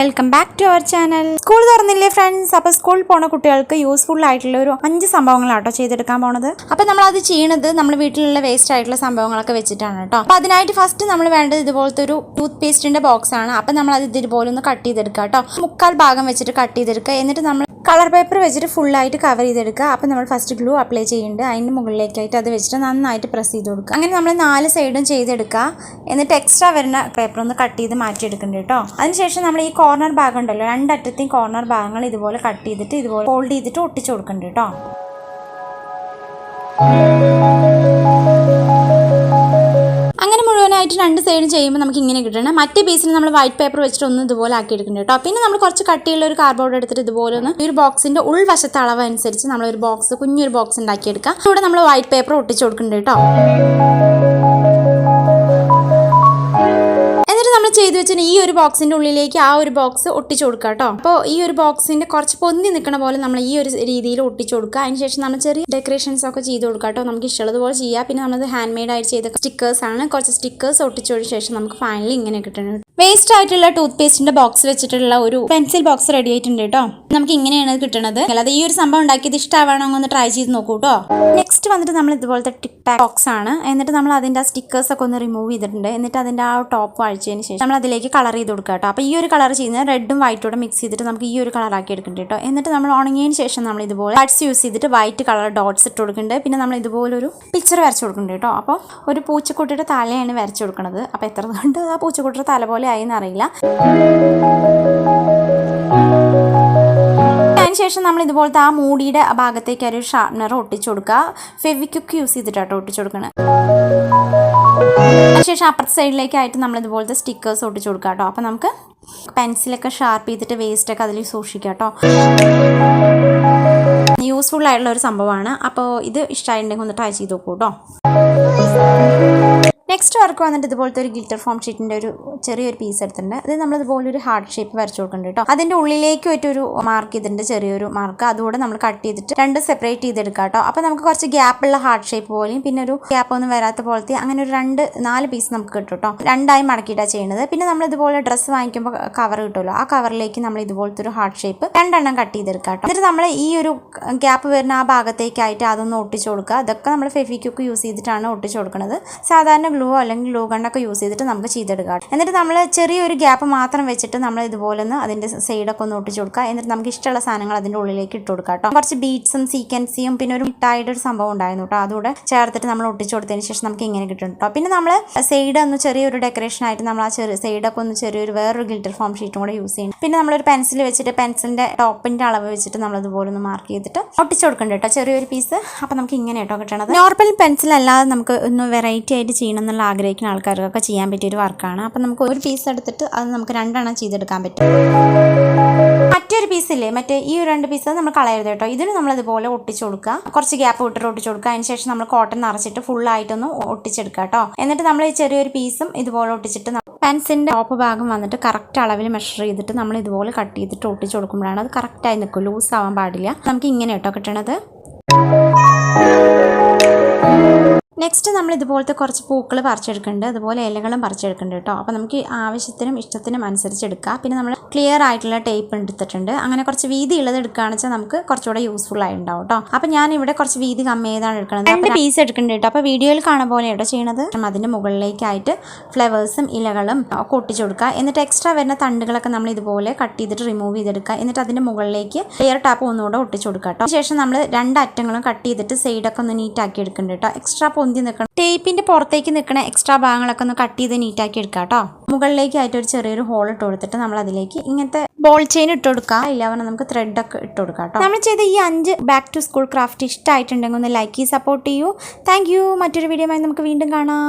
Welcome back to our channel. School തുറന്നില്ലേ friends? അപ്പോൾ സ്കൂളിൽ പോണ കുട്ടികൾക്ക് യൂസ്ഫുൾ ആയിട്ടുള്ള ഒരു 5 സംഭവങ്ങളാട്ടോ ചെയ്തെടുക്കാൻ പോണത്. അപ്പോൾ നമ്മൾ അത് ചെയ്യണത് നമ്മൾ വീട്ടിലുള്ള വേസ്റ്റ് ആയിട്ടുള്ള സംഭവങ്ങളൊക്കെ വെച്ചിട്ടാണ് കേട്ടോ. അപ്പോൾ അതിനായിട്ട് ഫസ്റ്റ് നമ്മൾ വേണ്ടത് ഇതുപോലത്തെ ഒരു ടൂത്ത് പേസ്റ്റിന്റെ ബോക്സ് ആണ്. അപ്പോൾ നമ്മൾ അത് ഇതുപോലെ ഒന്ന് കട്ട് ചെയ്തെടുക്കുക കേട്ടോ. 3/4 ഭാഗം വെച്ചിട്ട് കട്ട് ചെയ്തെടുക്കുക. എന്നിട്ട് നമ്മൾ കളർ പേപ്പർ വെച്ചിട്ട് ഫുള്ളായിട്ട് കവർ ചെയ്തെടുക്കുക. അപ്പോൾ നമ്മൾ ഫസ്റ്റ് ഗ്ലൂ അപ്ലൈ ചെയ്യുന്നുണ്ട്. അതിൻ്റെ മുകളിലേക്കായിട്ട് അത് വെച്ചിട്ട് നന്നായിട്ട് പ്രസ് ചെയ്ത് കൊടുക്കുക. അങ്ങനെ നമ്മൾ 4 സൈഡും ചെയ്തെടുക്കുക. എന്നിട്ട് എക്സ്ട്രാ വരുന്ന പേപ്പർ ഒന്ന് കട്ട് ചെയ്ത് മാറ്റിയെടുക്കുന്നുണ്ട് കേട്ടോ. അതിനുശേഷം നമ്മൾ ഈ കോർണർ ഭാഗം ഉണ്ടല്ലോ, രണ്ടറ്റത്തെയും കോർണർ ഭാഗങ്ങൾ ഇതുപോലെ കട്ട് ചെയ്തിട്ട് ഇതുപോലെ ഫോൾഡ് ചെയ്തിട്ട് ഒട്ടിച്ചു കൊടുക്കുന്നുണ്ട് കേട്ടോ. അങ്ങനെ മുഴുവനായിട്ട് 2 സൈഡും ചെയ്യുമ്പോൾ നമുക്ക് ഇങ്ങനെ കിട്ടണം. മറ്റേ പീസിന് നമ്മൾ വൈറ്റ് പേപ്പർ വെച്ചിട്ട് ഒന്ന് ഇതുപോലെ ആക്കി എടുക്കുന്നുണ്ട് കേട്ടോ. പിന്നെ നമ്മൾ കുറച്ച് കട്ടിയുള്ള ഒരു കാർഡ്ബോർഡ് എടുത്തിട്ട് ഇതുപോലെ ഒന്ന് ഈ ഒരു ബോക്സിന്റെ ഉൾവശത്തെ അളവ് അനുസരിച്ച് നമ്മളൊരു ബോക്സ്, കുഞ്ഞൊരു ബോക്സ് ഉണ്ടാക്കിയെടുക്കാം. ഇവിടെ നമ്മൾ വൈറ്റ് പേപ്പർ ഒട്ടിച്ചു കൊടുക്കുന്നുണ്ട് കേട്ടോ. ചെയ്തു വെച്ചാൽ ഈ ഒരു ബോക്സിന്റെ ഉള്ളിലേക്ക് ആ ഒരു ബോക്സ് ഒട്ടിച്ചു കൊടുക്കുക കേട്ടോ. അപ്പോൾ ഈ ഒരു ബോക്സിന്റെ കുറച്ച് പൊന്തി നിൽക്കണ പോലെ നമ്മൾ ഈ ഒരു രീതിയിൽ ഒട്ടിച്ചു കൊടുക്കുക. അതിനുശേഷം നമ്മൾ ചെറിയ ഡെക്കറേഷൻസ് ഒക്കെ ചെയ്ത് കൊടുക്കുക കേട്ടോ. നമുക്ക് ഇഷ്ടമുള്ളതുപോലെ ചെയ്യാം. പിന്നെ നമ്മളത് ഹാൻഡ് മെയ്ഡ് ആയിട്ട് ചെയ്ത സ്റ്റിക്കേഴ്സ് ആണ്. കുറച്ച് സ്റ്റിക്കേഴ്സ് ഒട്ടിച്ചതിന് ശേഷം നമുക്ക് ഫൈനലി ഇങ്ങനെ കിട്ടുന്നത്. വേസ്റ്റ് ആയിട്ടുള്ള ടൂത്ത് പേസ്റ്റിന്റെ ബോക്സ് വെച്ചിട്ടുള്ള ഒരു പെൻസിൽ ബോക്സ് റെഡി ആയിട്ടുണ്ട് കേട്ടോ. നമുക്ക് ഇങ്ങനെയാണ് കിട്ടുന്നത്. അല്ലാതെ ഈ ഒരു സംഭവം ഉണ്ടാക്കിയത് ഇഷ്ടമാവണോ ഒന്ന് ട്രൈ ചെയ്ത് നോക്കൂ കേട്ടോ. നെക്സ്റ്റ് വന്നിട്ട് നമ്മൾ ഇതുപോലത്തെ ടിക് ടാക് ബോക്സ് ആണ്. എന്നിട്ട് നമ്മൾ അതിന്റെ സ്റ്റിക്കേഴ്സ് ഒക്കെ ഒന്ന് റിമൂവ് ചെയ്തിട്ടുണ്ട്. എന്നിട്ട് അതിന്റെ ആ ടോപ്പ് വായിച്ചതിന് ശേഷം നമ്മൾ അതിലേക്ക് കളർ ചെയ്ത് കൊടുക്കുക കേട്ടോ. അപ്പോൾ ഈ ഒരു കളർ ചെയ്യുന്നത് റെഡും വൈറ്റോടെ മിക്സ് ചെയ്തിട്ട് നമുക്ക് ഈ ഒരു കളർ ആക്കി എടുക്കുന്നുണ്ട് കേട്ടോ. എന്നിട്ട് നമ്മൾ ഉണങ്ങിയതിന് ശേഷം നമ്മൾ ഇതുപോലെ കട്ട്സ് യൂസ് ചെയ്തിട്ട് വൈറ്റ് കളർ ഡോട്ട്സ് ഇട്ട് കൊടുക്കുന്നുണ്ട്. പിന്നെ നമ്മൾ ഇതുപോലെ ഒരു പിക്ചർ വരച്ചു കൊടുക്കുന്നുണ്ട് കേട്ടോ. അപ്പോൾ ഒരു പൂച്ചക്കുട്ടിയുടെ തലയാണ് വരച്ചു കൊടുക്കുന്നത്. അപ്പോൾ എത്ര കൊണ്ട് ആ പൂച്ചക്കുട്ടിയുടെ തല പോലെ ആയിന്ന് അറിയില്ല. അതിനുശേഷം നമ്മൾ ഇതുപോലത്തെ ആ മൂടിയുടെ ഭാഗത്തേക്ക് ഒരു ഷാർപ്നർ ഒട്ടിച്ചു കൊടുക്കുക. ഫെവിക്വിക്ക് യൂസ് ചെയ്തിട്ടാട്ടോ ഒട്ടിച്ചു കൊടുക്കുന്നത്. അതിനുശേഷം അപ്പുറത്തെ സൈഡിലേക്കായിട്ട് നമ്മൾ ഇതുപോലത്തെ സ്റ്റിക്കേഴ്സ് ഒട്ടിച്ചു കൊടുക്കുക കേട്ടോ. അപ്പോൾ നമുക്ക് പെൻസിലൊക്കെ ഷാർപ്പ് ചെയ്തിട്ട് വേസ്റ്റൊക്കെ അതിൽ സൂക്ഷിക്കാം കേട്ടോ. യൂസ്ഫുൾ ആയിട്ടുള്ള ഒരു സംഭവമാണ്. അപ്പോൾ ഇത് ഇഷ്ടമായിട്ടുണ്ടെങ്കിൽ ഒന്ന് ട്രൈ ചെയ്ത് നോക്കൂ കേട്ടോ. നെക്സ്റ്റ് വർക്ക് വന്നിട്ട് ഇതുപോലത്തെ ഒരു ഗിൽറ്റർ ഫോം ഷീറ്റിൻ്റെ ഒരു ചെറിയൊരു പീസ് എടുത്തിട്ടുണ്ട്. അത് നമ്മളിതുപോലെ ഒരു ഹാർട്ട് ഷേപ്പ് വരച്ചു കൊടുക്കുന്നുണ്ട് കേട്ടോ. അതിൻ്റെ ഉള്ളിലേക്ക് ഒരു മാർക്ക് ചെയ്തിട്ടുണ്ട്, ചെറിയൊരു മാർക്ക്. അതുകൂടെ നമ്മൾ കട്ട് ചെയ്തിട്ട് 2 സെപ്പറേറ്റ് ചെയ്തെടുക്കാം കേട്ടോ. അപ്പോൾ നമുക്ക് കുറച്ച് ഗ്യാപ്പുള്ള ഹാർട്ട് ഷേപ്പ് പോലെയും പിന്നെ ഒരു ഗ്യാപ്പ് ഒന്നും വരാത്ത പോലത്തെ അങ്ങനെ ഒരു 4 പീസ് നമുക്ക് കിട്ടും കേട്ടോ. 2ആയി മടക്കിയിട്ടാണ് ചെയ്യുന്നത്. പിന്നെ നമ്മൾ ഇതുപോലെ ഡ്രസ്സ് വാങ്ങിക്കുമ്പോൾ കവർ കിട്ടുമല്ലോ, ആ കവറിലേക്ക് നമ്മൾ ഇതുപോലത്തെ ഒരു ഹാർട്ട് ഷേപ്പ് 2 എണ്ണം കട്ട് ചെയ്തെടുക്കാം കേട്ടോ. എന്നിട്ട് നമ്മൾ ഈ ഒരു ഗ്യാപ്പ് വരുന്ന ആ ഭാഗത്തേക്കായിട്ട് അതൊന്ന് ഒട്ടിച്ചു കൊടുക്കുക. അതൊക്കെ നമ്മൾ ഫെവിക്വിക്ക് യൂസ് ചെയ്തിട്ടാണ് ഒട്ടിച്ചു കൊടുക്കുന്നത്. സാധാരണ ഗ്ലൂ അല്ലെങ്കിൽ ഗ്ലൂ ഗണ്ണൊക്കെ യൂസ് ചെയ്തിട്ട് നമുക്ക് ചെയ്തെടുക്കാം. എന്നിട്ട് നമ്മൾ ചെറിയൊരു ഗ്യാപ്പ് മാത്രം വെച്ചിട്ട് നമ്മൾ ഇതുപോലെ ഒന്ന് അതിൻ്റെ സൈഡൊക്കെ ഒന്ന് ഒട്ടിച്ചു കൊടുക്കുക. എന്നിട്ട് നമുക്ക് ഇഷ്ടമുള്ള സാധനങ്ങൾ അതിൻ്റെ ഉള്ളിലേക്ക് ഇട്ട് കൊടുക്കാം കേട്ടോ. കുറച്ച് ബീഡ്സും സീക്വൻസിയും പിന്നെ ഒരു മിഠായിയുടെ ഒരു സംഭവം ഉണ്ടായിരുന്നു കേട്ടോ. അതുകൂടെ ചേർത്തിട്ട് നമ്മൾ ഒട്ടിച്ചു കൊടുത്തതിന് ശേഷം നമുക്ക് ഇങ്ങനെ കിട്ടും കേട്ടോ. പിന്നെ നമ്മൾ സൈഡ് ഒന്ന് ചെറിയൊരു ഡെക്കറേഷൻ ആയിട്ട് നമ്മൾ ആ സൈഡൊക്കെ ഒന്ന് ചെറിയൊരു വേറൊരു ഗിൽറ്റർ ഫോം ഷീറ്റും കൂടെ യൂസ് ചെയ്യണം. പിന്നെ നമ്മളൊരു പെൻസിൽ വെച്ചിട്ട് പെൻസിലിൻ്റെ ടോപ്പിൻ്റെ അളവ് വെച്ചിട്ട് നമ്മൾ അതുപോലെ ഒന്ന് മാർക്ക് ചെയ്തിട്ട് ഒട്ടിച്ചു കൊടുക്കണ്ട കേട്ടോ, ചെറിയൊരു പീസ്. അപ്പോൾ നമുക്ക് ഇങ്ങനെ കേട്ടോ കിട്ടണത്. നോർമൽ പെൻസിൽ അല്ലാതെ നമുക്ക് ഒന്ന് വെറൈറ്റി ആയിട്ട് ചെയ്യണം എന്നുള്ള ആഗ്രഹിക്കുന്ന ആൾക്കാർക്കൊക്കെ ചെയ്യാൻ പറ്റിയൊരു വർക്കാണ്. അപ്പം നമുക്ക് ഒരു പീസ് എടുത്തിട്ട് അത് നമുക്ക് 2 എണ്ണം ചെയ്തെടുക്കാൻ പറ്റും. മറ്റൊരു പീസില്ലേ, മറ്റേ ഈ 2 പീസ് നമ്മൾ കളയരുത് കേട്ടോ. ഇതിന് നമ്മൾ ഇതുപോലെ ഒട്ടിച്ചു കൊടുക്കുക. കുറച്ച് ഗ്യാപ്പ് വിട്ടിട്ട് ഒട്ടിച്ചു കൊടുക്കുക. അതിനുശേഷം നമ്മൾ കോട്ടൺ നിറച്ചിട്ട് ഫുള്ളായിട്ടൊന്ന് ഒട്ടിച്ചെടുക്കുക കേട്ടോ. എന്നിട്ട് നമ്മൾ ഈ ചെറിയൊരു പീസും ഇതുപോലെ ഒട്ടിച്ചിട്ട് പെൻസിലിൻ്റെ ടോപ്പ് ഭാഗം വന്നിട്ട് കറക്റ്റ് അളവിൽ മെഷർ ചെയ്തിട്ട് നമ്മൾ ഇതുപോലെ കട്ട് ചെയ്തിട്ട് ഒട്ടിച്ചു കൊടുക്കുമ്പോഴാണ് അത് കറക്റ്റായി നിൽക്കും, ലൂസ് ആവാൻ പാടില്ല. നമുക്ക് ഇങ്ങനെ കേട്ടോ കിട്ടണത്. നെക്സ്റ്റ് നമ്മൾ ഇതുപോലത്തെ കുറച്ച് പൂക്കൾ പറിച്ചെടുക്കുന്നുണ്ട്, അതുപോലെ ഇലകളും പറിച്ചെടുക്കുന്നുണ്ട് കേട്ടോ. അപ്പോൾ നമുക്ക് ആവശ്യത്തിനും ഇഷ്ടത്തിനും അനുസരിച്ച് എടുക്കാം. പിന്നെ നമ്മൾ ക്ലിയർ ആയിട്ടുള്ള ടേപ്പ് എടുത്തിട്ടുണ്ട്. അങ്ങനെ കുറച്ച് വീതി ഉള്ളത് എടുക്കുകയാണെന്ന് വെച്ചാൽ നമുക്ക് കുറച്ചുകൂടെ യൂസ്ഫുൾ ആയി ഉണ്ടാവും കേട്ടോ. അപ്പോൾ ഞാൻ ഇവിടെ കുറച്ച് വീതി കമ്മി ചെയ്താണ് എടുക്കുന്നത്. 2 പീസ് എടുക്കുന്നുണ്ട് കേട്ടോ. അപ്പോൾ വീഡിയോയിൽ കാണുന്ന പോലെ കേട്ടോ ചെയ്യണത്. അതിൻ്റെ മുകളിലേക്കായിട്ട് ഫ്ലവേഴ്സും ഇലകളും ഒക്കെ ഒട്ടിച്ചു കൊടുക്കുക. എന്നിട്ട് എക്സ്ട്രാ വരുന്ന തണ്ടുകളൊക്കെ നമ്മൾ ഇതുപോലെ കട്ട് ചെയ്തിട്ട് റിമൂവ് ചെയ്തെടുക്കുക. എന്നിട്ട് അതിൻ്റെ മുകളിലേക്ക് ലെയർ ടാപ്പ് ഒന്നുകൂടെ ഒട്ടിച്ചു കൊടുക്കുക കേട്ടോ. ശേഷം നമ്മൾ 2 അറ്റങ്ങളും കട്ട് ചെയ്തിട്ട് സൈഡൊക്കെ ഒന്ന് നീറ്റാക്കി എടുക്കുന്നുണ്ട് കേട്ടോ. എക്സ്ട്രാ പൊന്തി നിൽക്കണം, ടേപ്പിന്റെ പുറത്തേക്ക് നിൽക്കുന്ന എക്സ്ട്രാ ഭാഗങ്ങളൊക്കെ ഒന്ന് കട്ട് ചെയ്ത് നീറ്റാക്കി എടുക്കാം കേട്ടോ. മുകളിലേക്കായിട്ട് ഒരു ചെറിയൊരു ഹോൾ ഇട്ട് കൊടുത്തിട്ട് നമ്മൾ അതിലേക്ക് ഇങ്ങനത്തെ ബോൾ ചെയിൻ ഇട്ട് കൊടുക്കാം. ഇല്ല പറഞ്ഞാൽ നമുക്ക് ത്രെഡ് ഒക്കെ ഇട്ട് കൊടുക്കാം കേട്ടോ. നമ്മൾ ചെയ്ത ഈ 5 ബാക്ക് ടു സ്കൂൾ ക്രാഫ്റ്റ് ഇഷ്ടമായിട്ടുണ്ടെങ്കിൽ ഒന്ന് ലൈക്ക് ചെയ്ത് സപ്പോർട്ട് ചെയ്യൂ. Thank you. മറ്റൊരു വീഡിയോയുമായി നമുക്ക് വീണ്ടും കാണാം.